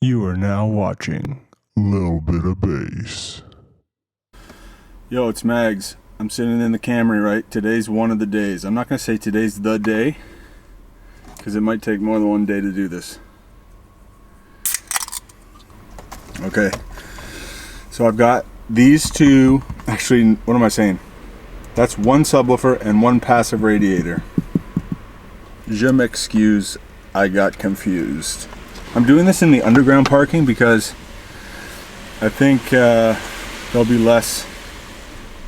You are now watching Little Bit of Bass. Yo, it's Mags. I'm sitting in the Camry, right? Today's one of the days. I'm not going to say today's the day, because it might take more than one day to do this. Okay. So I've got these two, actually, what am I saying? That's one subwoofer and one passive radiator. Je m'excuse, I got confused. I'm doing this in the underground parking because I think there'll be less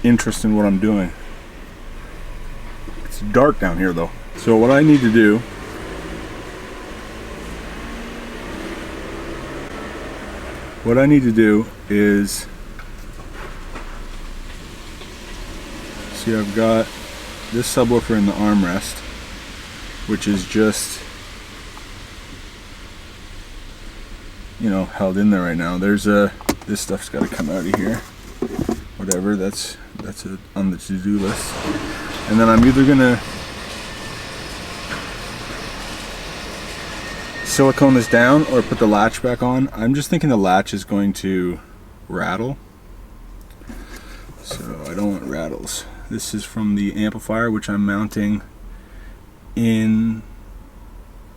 interest in what I'm doing. It's dark down here though. So what I need to do is, see, I've got this subwoofer in the armrest, which is just, you know, held in there right now. There's this stuff's got to come out of here. Whatever, that's on the to-do list. And then I'm either gonna silicone this down or put the latch back on. I'm just thinking the latch is going to rattle, so I don't want rattles. This is from the amplifier, which I'm mounting in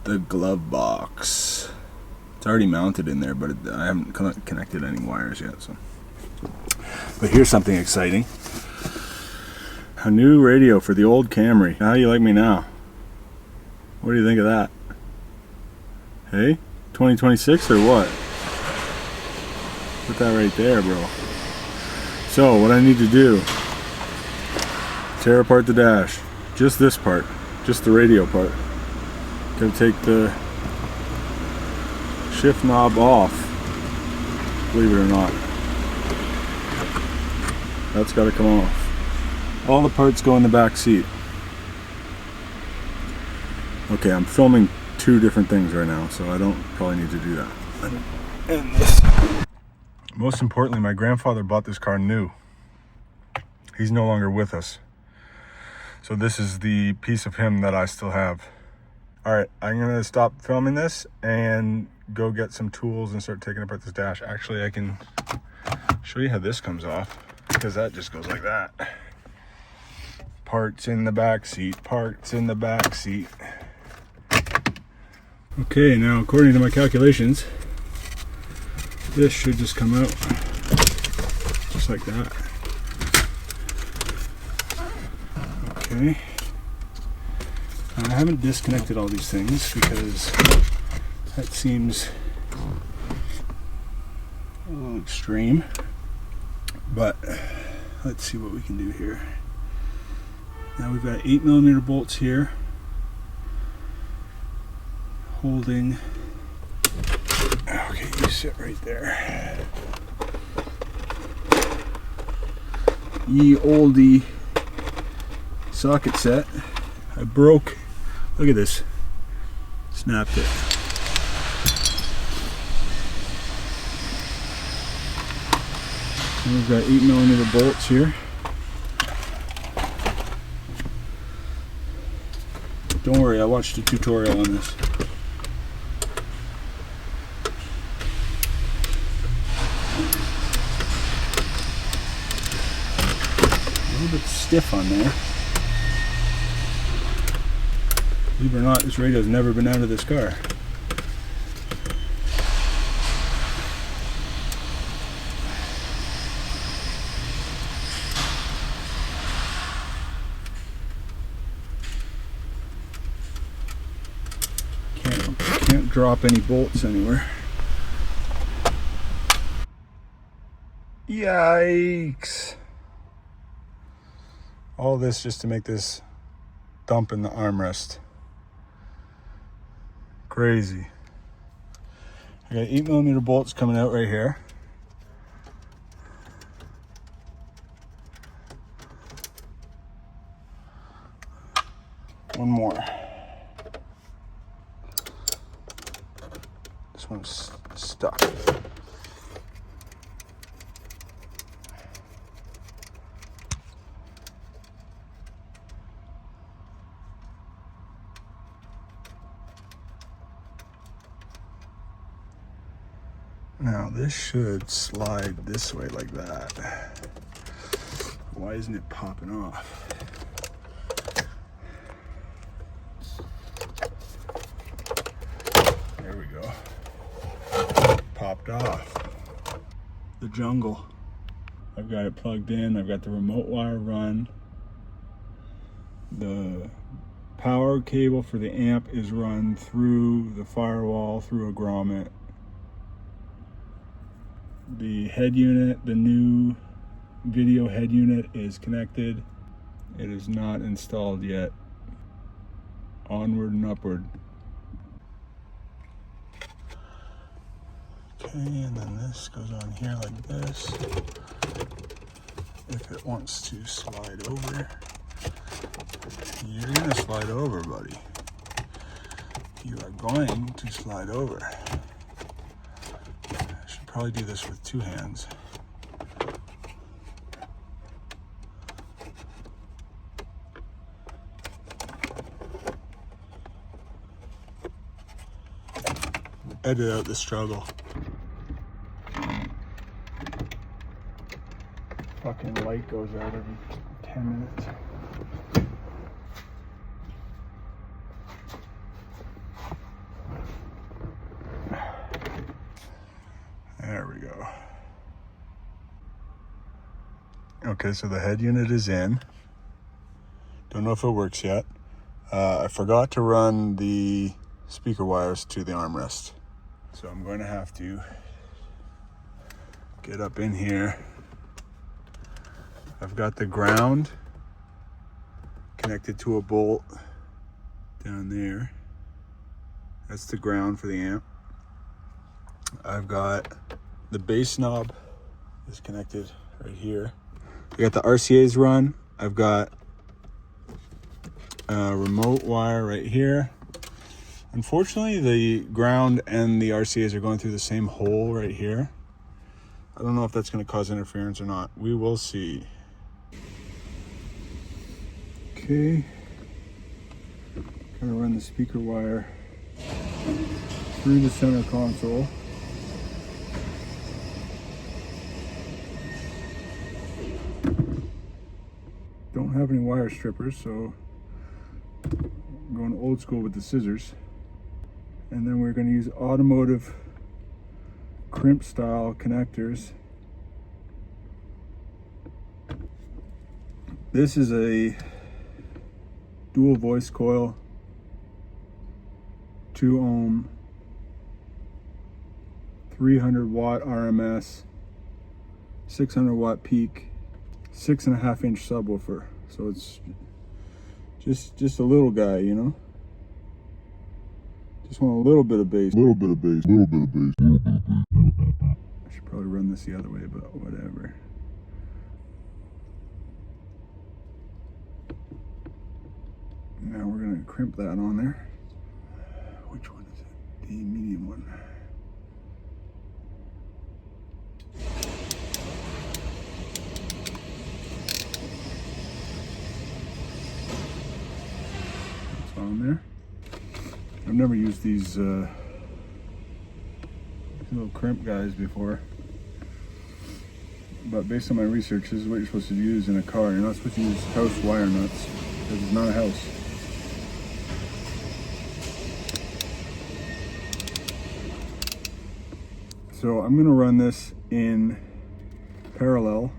the glove box. It's already mounted in there, but I haven't connected any wires yet. So, but here's something exciting: a new radio for the old Camry. How do you like me now? What do you think of that? Hey, 2026 or what? Put that right there, bro. So what I need to do: tear apart the dash, just this part, just the radio part. Gotta take the shift knob off, believe it or not. That's got to come off. All the parts go in the back seat. Okay, I'm filming two different things right now, so I don't probably need to do that. And this. Most importantly, my grandfather bought this car new. He's no longer with us, so this is the piece of him that I still have. All right, I'm gonna stop filming this and go get some tools and start taking apart this dash. Actually, I can show you how this comes off, because that just goes like that. Parts in the back seat, parts in the back seat. Okay, now according to my calculations, this should just come out just like that. Okay. I haven't disconnected all these things because that seems a little extreme, but let's see what we can do here. Now we've got 8mm bolts here holding. Okay, you sit right there. Ye olde socket set. I broke. Look at this. Snapped it. And we've got 8mm bolts here. Don't worry, I watched a tutorial on this. A little bit stiff on there. Believe it or not, this radio's never been out of this car. Can't drop any bolts anywhere. Yikes! All this just to make this dump in the armrest. Crazy. I got 8mm bolts coming out right here. One more. This one's stuck. Now this should slide this way like that. Why isn't it popping off? There we go. Popped off. The jungle. I've got it plugged in. I've got the remote wire run. The power cable for the amp is run through the firewall, through a grommet. The head unit, the new video head unit, is connected. It is not installed yet. Onward and upward. Okay, and then this goes on here like this. If it wants to slide over, you're gonna slide over, buddy. You are going to slide over. I should probably do this with two hands. Edit out the struggle. Fucking light goes out every 10 minutes. There we go. Okay, so the head unit is in. Don't know if it works yet. I forgot to run the speaker wires to the armrest. So I'm going to have to get up in here. I've got the ground connected to a bolt down there. That's the ground for the amp. I've got the bass knob is connected right here. I got the RCA's run. I've got a remote wire right here. Unfortunately, the ground and the RCA's are going through the same hole right here. I don't know if that's going to cause interference or not. We will see. Okay. Gonna run the speaker wire through the center console. Don't have any wire strippers, so I'm going old school with the scissors. And then we're going to use automotive crimp style connectors. This is a dual voice coil, 2 ohm, 300 watt RMS, 600 watt peak, 6.5 inch subwoofer. So it's just a little guy, you know. Just want a little bit of bass. I should probably run this the other way, but whatever. Now we're gonna crimp that on there. Which one is it? The medium one. It's on there. I've never used these little crimp guys before, but based on my research, this is what you're supposed to use in a car. You're not supposed to use house wire nuts because it's not a house. So I'm going to run this in parallel.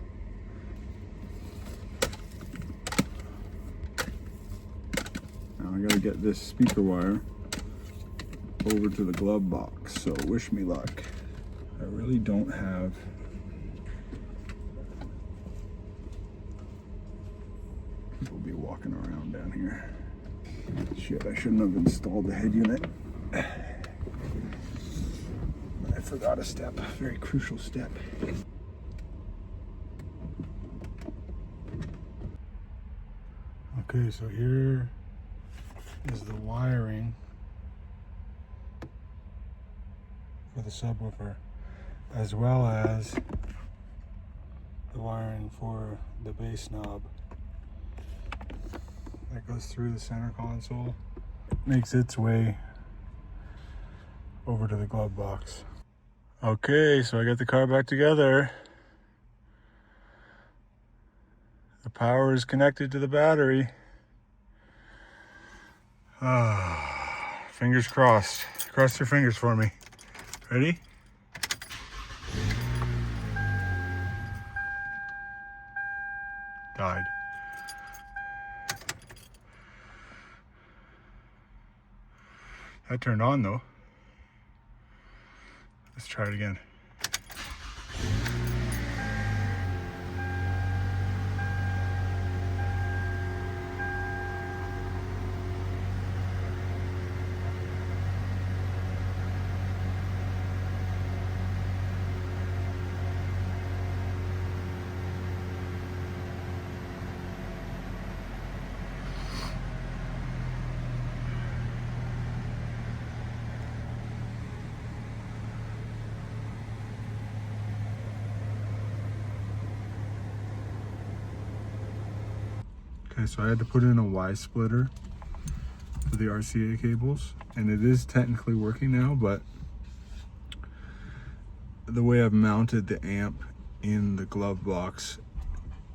Now I got to get this speaker wire over to the glove box, so wish me luck. I really don't have people be walking around down here. Shit, I shouldn't have installed the head unit. I forgot a step, a very crucial step. Okay, so here is the wiring for the subwoofer, as well as the wiring for the bass knob. That goes through the center console, makes its way over to the glove box. Okay, so I got the car back together. The power is connected to the battery. Fingers crossed. Cross your fingers for me. Ready? Died. That turned on though. Let's try it again. Okay, so I had to put in a Y splitter for the RCA cables, and it is technically working now, but the way I've mounted the amp in the glove box,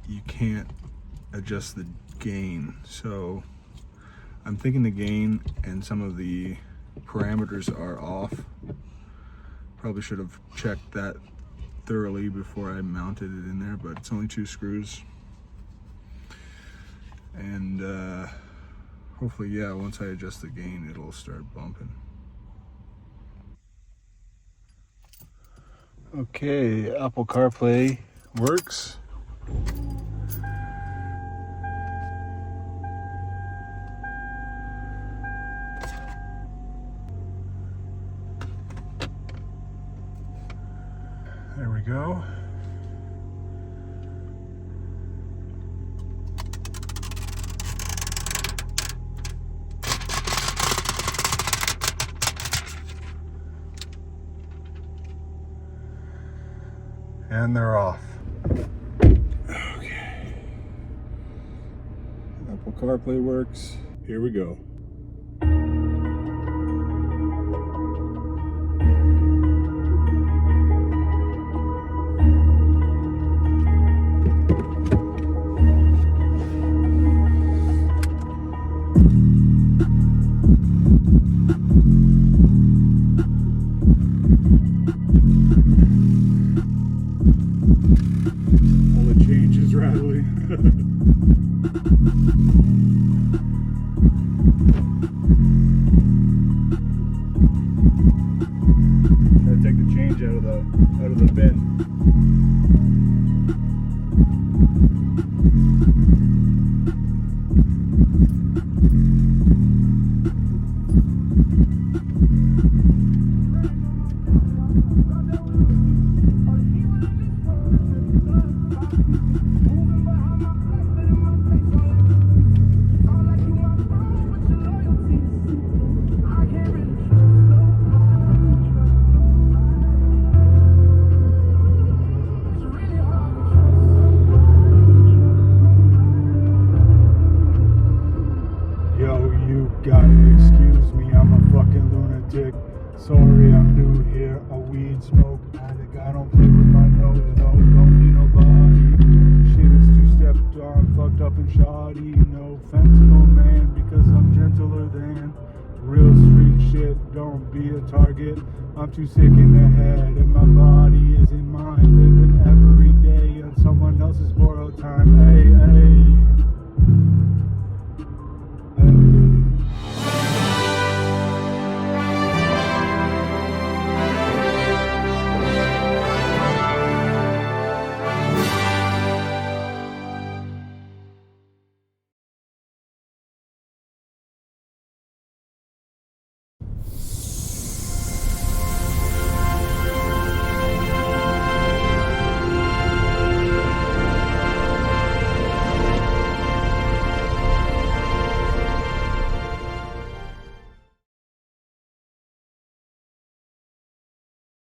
you can't adjust the gain. So I'm thinking the gain and some of the parameters are off. Probably should have checked that thoroughly before I mounted it in there, but it's only 2 screws. And hopefully, yeah, once I adjust the gain, it'll start bumping. Okay, Apple CarPlay works. There we go. And they're off. Okay. Apple CarPlay works. Here we go. Gotta take the change out of the bin. Gotta excuse me, I'm a fucking lunatic. Sorry, I'm new here, a weed smoke addict. I don't play with my nose, no, don't need nobody. Shit is 2-stepped on, fucked up and shoddy. No fentanyl, man, because I'm gentler than real street shit. Don't be a target, I'm too sick in the head, and my body isn't mine. Living every day on someone else's borrowed time. Hey, hey.